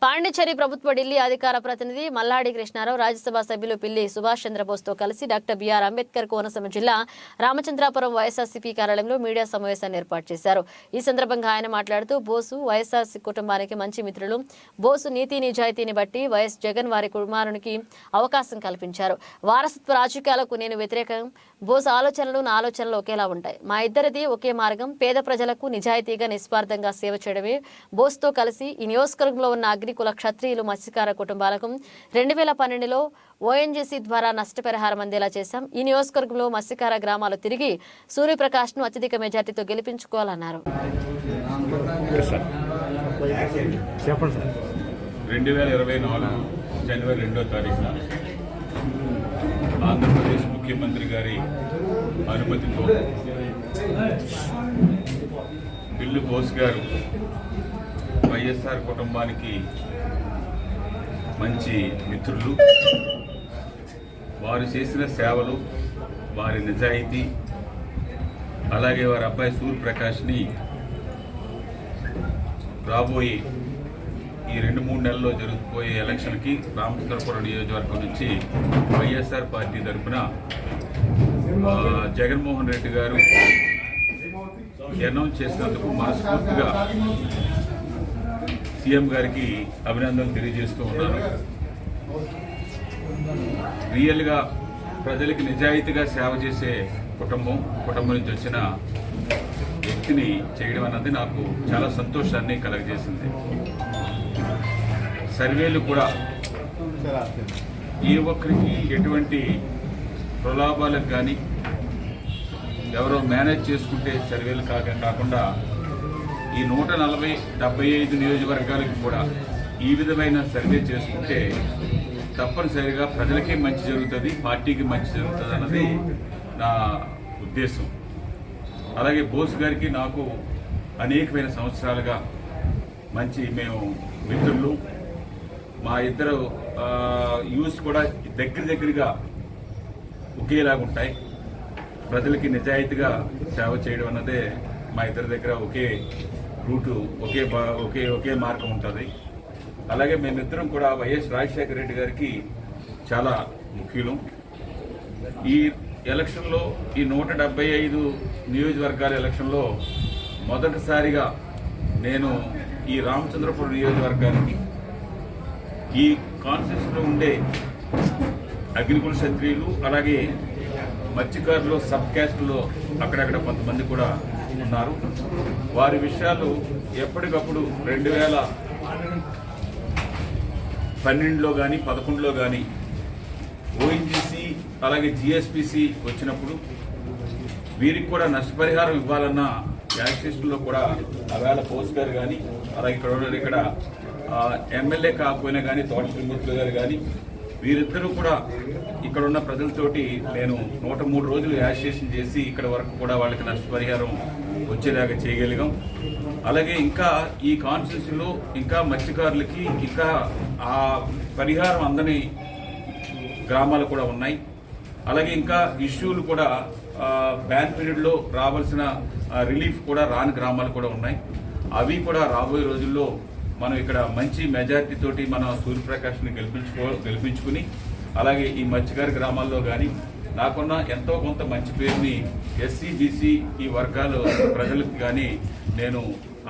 పాండిచేరి ప్రభుత్వ ఢిల్లీ అధికార ప్రతినిధి మల్లాడి కృష్ణారావు రాజ్యసభ సభ్యులు పిల్లి సుభాష్ చంద్రబోస్తో కలిసి డాక్టర్ బిఆర్ అంబేద్కర్ కోనసీమ జిల్లా రామచంద్రాపురం వైఎస్ఆర్సీపీ కార్యాలయంలో మీడియా సమావేశాన్ని ఏర్పాటు చేశారు. ఈ సందర్భంగా ఆయన మాట్లాడుతూ బోసు వైఎస్ఆర్సీ కుటుంబానికి మంచి మిత్రులు. బోసు నీతి నిజాయితీని బట్టి వైఎస్ జగన్ వారి కుమారునికి అవకాశం కల్పించారు. వారసత్వ రాజకీయాలకు నేను వ్యతిరేకం. బోసు ఆలోచనలు నా ఆలోచనలు ఒకేలా ఉంటాయి. మా ఇద్దరిది ఒకే మార్గం. పేద ప్రజలకు నిజాయితీగా నిస్వార్థంగా సేవ చేయడమే. బోసుతో కలిసి ఈ నియోజకవర్గంలో ఉన్న అగ్నికుల క్షత్రియులు మత్స్యకార కుటుంబాలకు 2012లో ఓఎన్జీసీ ద్వారా నష్టపరిహారం అందేలా చేశాం. ఈ నియోజకవర్గంలో మత్స్యకార గ్రామాలు తిరిగి సూర్యప్రకాష్ ను అత్యధిక మెజార్టీతో గెలిపించుకోవాలన్నారు. 2024 జనవరి 2వ తారీఖున ఆంధ్రప్రదేశ్ ముఖ్యమంత్రి గారి అనుమతితో పిల్లి బోస్ గారు వైఎస్ఆర్ కుటుంబానికి మంచి మిత్రులు. వారు చేసిన సేవలు, వారి నిజాయితీ, అలాగే వారి అబ్బాయి సూర్యప్రకాష్ని రాబోయే ఈ 2-3 నెలల్లో జరుగుతుపోయే ఎలక్షన్కి రామచంద్రపురం నియోజకవర్గం నుంచి వైఎస్ఆర్ పార్టీ తరఫున జగన్మోహన్ రెడ్డి గారు అనౌన్స్ చేసినందుకు మనస్ఫూర్తిగా సీఎం గారికి అభినందనలు తెలియజేస్తూ ఉన్నాను. రియల్గా ప్రజలకి నిజాయితీగా సేవ చేసే కుటుంబం నుంచి వచ్చిన వ్యక్తిని చేయడం అన్నది నాకు చాలా సంతోషాన్ని కలగజేసింది. సర్వేలు కూడా ఏ ఒక్కరికి ఎటువంటి ప్రలోభాలకు కానీ ఎవరో మేనేజ్ చేసుకుంటే సర్వేలు కాకుండా ఈ 140-75 నియోజకవర్గాలకు కూడా ఈ విధమైన సర్వే చేసుకుంటే తప్పనిసరిగా ప్రజలకే మంచి జరుగుతుంది, పార్టీకి మంచి జరుగుతుంది అన్నది నా ఉద్దేశం. అలాగే బోస్ గారికి నాకు అనేకమైన సంవత్సరాలుగా మేము మిత్రులు. మా ఇద్దరు యూస్ కూడా దగ్గరగా ఒకేలాగా ఉంటాయి. ప్రజలకి నిజాయితీగా సేవ చేయడం అన్నదే మా ఇద్దరి దగ్గర ఒకే రూటు, ఒకే మార్గం ఉంటుంది. అలాగే మేమిద్దరం కూడా వైఎస్ రాజశేఖర రెడ్డి గారికి చాలా ముఖ్యులు. ఈ ఎలక్షన్లో ఈ 175 నియోజకవర్గాల ఎలక్షన్లో మొదటిసారిగా నేను ఈ రామచంద్రపురం నియోజకవర్గానికి ఈ కాన్స్టిట్యూన్సీలో ఉండే అగ్నికుల క్షత్రియులు, అలాగే మత్స్యకారులు, సబ్ క్యాస్ట్లో అక్కడక్కడ కొంతమంది కూడా ఉన్నారు. వారి విషయాలు ఎప్పటికప్పుడు 2012లో కానీ 2011లో కానీ ఓఎన్జీసీ అలాగే జిఎస్పిసి వచ్చినప్పుడు వీరికి కూడా నష్టపరిహారం ఇవ్వాలన్న యాక్సిస్లో కూడా ఆవేళ పోస్ట్ గారు కానీ అలాగే ఇక్కడ ఎమ్మెల్యే కాకపోయినా కానీ తోట శ్రీమూర్తులు గారు కానీ వీరిద్దరూ కూడా ఇక్కడ ఉన్న ప్రజలతోటి నేను 103 రోజులు యాజిటేషన్ చేసి ఇక్కడ వరకు కూడా వాళ్ళకి నష్టపరిహారం వచ్చేలాగా చేయగలిగాం. అలాగే ఇంకా ఈ కాన్స్టిట్యూన్సీలో ఇంకా మత్స్యకారులకి ఇంకా ఆ పరిహారం అందని గ్రామాలు కూడా ఉన్నాయి. అలాగే ఇంకా ఇష్యూలు కూడా బ్యాన్ పీరియడ్లో రావాల్సిన రిలీఫ్ కూడా రాని గ్రామాలు కూడా ఉన్నాయి. అవి కూడా రాబోయే రోజుల్లో మనం ఇక్కడ మంచి మెజారిటీ తోటి మన సూర్యప్రకాష్ని గెలిపించుకుని అలాగే ఈ మత్స్యకార గ్రామాల్లో కానీ నాకున్న ఎంతో కొంత మంచి పేరుని ఎస్సీ బీసీ ఈ వర్గాల ప్రజలకు కానీ నేను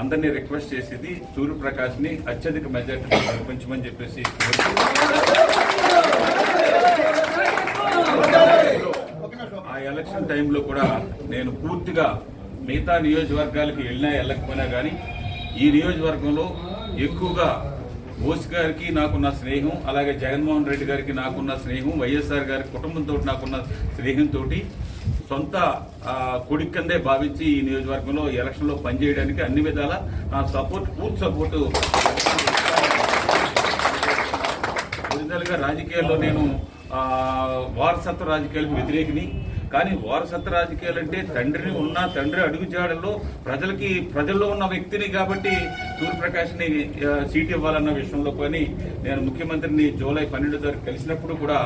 అందరినీ రిక్వెస్ట్ చేసేది సూర్యప్రకాష్ని అత్యధిక మెజారిటీ గెలిపించమని చెప్పేసి ఆ ఎలక్షన్ టైంలో కూడా నేను పూర్తిగా మిగతా నియోజకవర్గాలకు వెళ్ళకపోయినా కానీ ఈ నియోజకవర్గంలో ఎక్కువగా బోస్ గారికి నాకున్న స్నేహం, అలాగే జగన్మోహన్ రెడ్డి గారికి నాకున్న స్నేహం, వైఎస్ఆర్ గారి కుటుంబంతో నాకున్న స్నేహంతో సొంత కొడుకు కిందే భావించి ఈ నియోజకవర్గంలో ఎలక్షన్లో పనిచేయడానికి అన్ని విధాల నా పూర్తి సపోర్టు. ఒరిజినల్గా రాజకీయాల్లో నేను వారసత్వ రాజకీయాలకు వ్యతిరేకిని. కానీ వారసత్వ రాజకీయాలు అంటే తండ్రి అడుగుజాడల్లో ప్రజల్లో ఉన్న వ్యక్తిని కాబట్టి సూర్యప్రకాష్ని సీట్ ఇవ్వాలన్న విషయంలో కానీ నేను ముఖ్యమంత్రిని జూలై 12వ తారీఖు కలిసినప్పుడు కూడా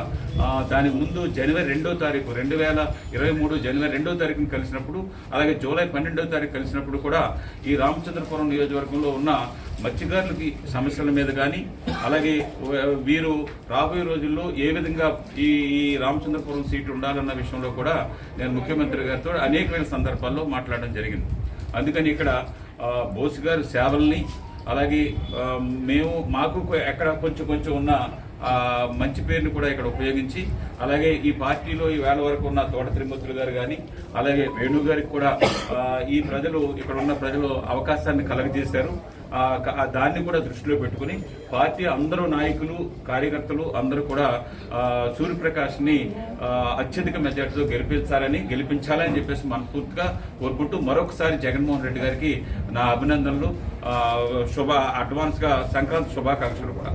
దాని ముందు జనవరి 2వ తారీఖు 2023 జనవరి 2వ తారీఖుని కలిసినప్పుడు అలాగే జూలై 12వ తారీఖు కలిసినప్పుడు కూడా ఈ రామచంద్రపురం నియోజకవర్గంలో ఉన్న మత్స్యకారులకి సమస్యల మీద కానీ అలాగే వీరు రాబోయే రోజుల్లో ఏ విధంగా ఈ రామచంద్రపురం సీటు ఉండాలన్న విషయంలో కూడా నేను ముఖ్యమంత్రి గారితో అనేకమైన సందర్భాల్లో మాట్లాడడం జరిగింది. అందుకని ఇక్కడ బోస్ గారి సేవల్ని అలాగే మాకు ఎక్కడ కొంచెం ఉన్న మంచి పేరుని కూడా ఇక్కడ ఉపయోగించి అలాగే ఈ పార్టీలో ఈ వేళ వరకు ఉన్న తోట త్రిమూర్తులు గారు కానీ అలాగే వేణు గారికి కూడా ఈ ప్రజలు ఇక్కడ ఉన్న ప్రజలు అవకాశాన్ని కలగజేశారు. దాన్ని కూడా దృష్టిలో పెట్టుకుని పార్టీ అందరూ నాయకులు కార్యకర్తలు అందరూ కూడా సూర్యప్రకాష్ని అత్యధిక మెజార్టీతో గెలిపించాలని చెప్పేసి మనస్ఫూర్తిగా కోరుకుంటూ మరొకసారి జగన్మోహన్ రెడ్డి గారికి నా అభినందనలు, అడ్వాన్స్ గా సంక్రాంతి శుభాకాంక్షలు కూడా.